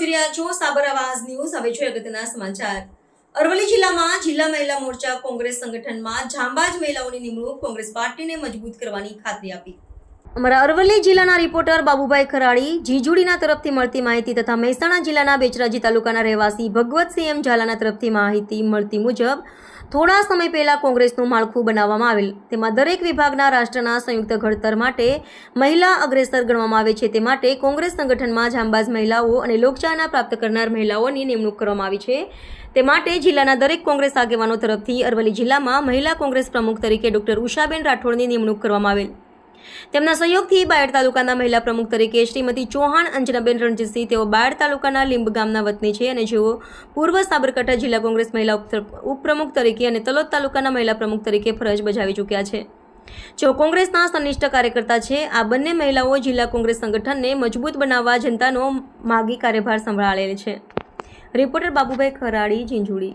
રહ્યા છો સાબર આવાજ ન્યૂઝ। હવે જોઈએ અગત્યના સમાચાર। અરવલ્લી જિલ્લામાં જિલ્લા મહિલા મોરચા કોંગ્રેસ સંગઠનમાં જાંબાજ મહિલાઓની નિમણૂક, કોંગ્રેસ પાર્ટીને મજબૂત કરવાની ખાતરી આપી। અમારા અરવલ્લી જિલ્લાના રિપોર્ટર બાબુભાઈ ખરાડી જીજુડીના તરફથી મળતી માહિતી તથા મહેસાણા જિલ્લાના બેચરાજી તાલુકાના રહેવાસી ભગવતસિંહ એમ ઝાલાના તરફથી માહિતી મળતી મુજબ થોડા સમય પહેલા કોંગ્રેસનું માળખું બનાવવામાં આવેલ, તેમાં દરેક વિભાગના રાષ્ટ્રના સંયુક્ત ઘડતર માટે મહિલા અગ્રેસર ગણવામાં આવે છે। તે માટે કોંગ્રેસ સંગઠનમાં જાંબાઝ મહિલાઓ અને લોકચાહના પ્રાપ્ત કરનાર મહિલાઓની નિમણૂક કરવામાં આવી છે। તે માટે જિલ્લાના દરેક કોંગ્રેસ આગેવાનો તરફથી અરવલ્લી જિલ્લામાં મહિલા કોંગ્રેસ પ્રમુખ તરીકે ડોક્ટર ઉષાબેન રાઠોડની નિમણૂક કરવામાં આવેલ। તેમના સહયોગથી બાયડ તાલુકાના મહિલા પ્રમુખ તરીકે શ્રીમતી ચૌહાણ અંજનાબેન રણજીતસિંહ, તેઓ બાયડ તાલુકાના લીંબ ગામના વતની છે અને જેઓ પૂર્વ સાબરકાંઠા જિલ્લા કોંગ્રેસ મહિલા ઉપપ્રમુખ તરીકે અને તલોદ તાલુકાના મહિલા પ્રમુખ તરીકે ફરજ બજાવી ચૂક્યા છે, જેઓ કોંગ્રેસના સંનિષ્ઠ કાર્યકર્તા છે। આ બંને મહિલાઓ જિલ્લા કોંગ્રેસ સંગઠનને મજબૂત બનાવવા જનતાનો માગી કાર્યભાર સંભાળેલ છે। રિપોર્ટર બાબુભાઈ ખરાડી, જીંજુડી।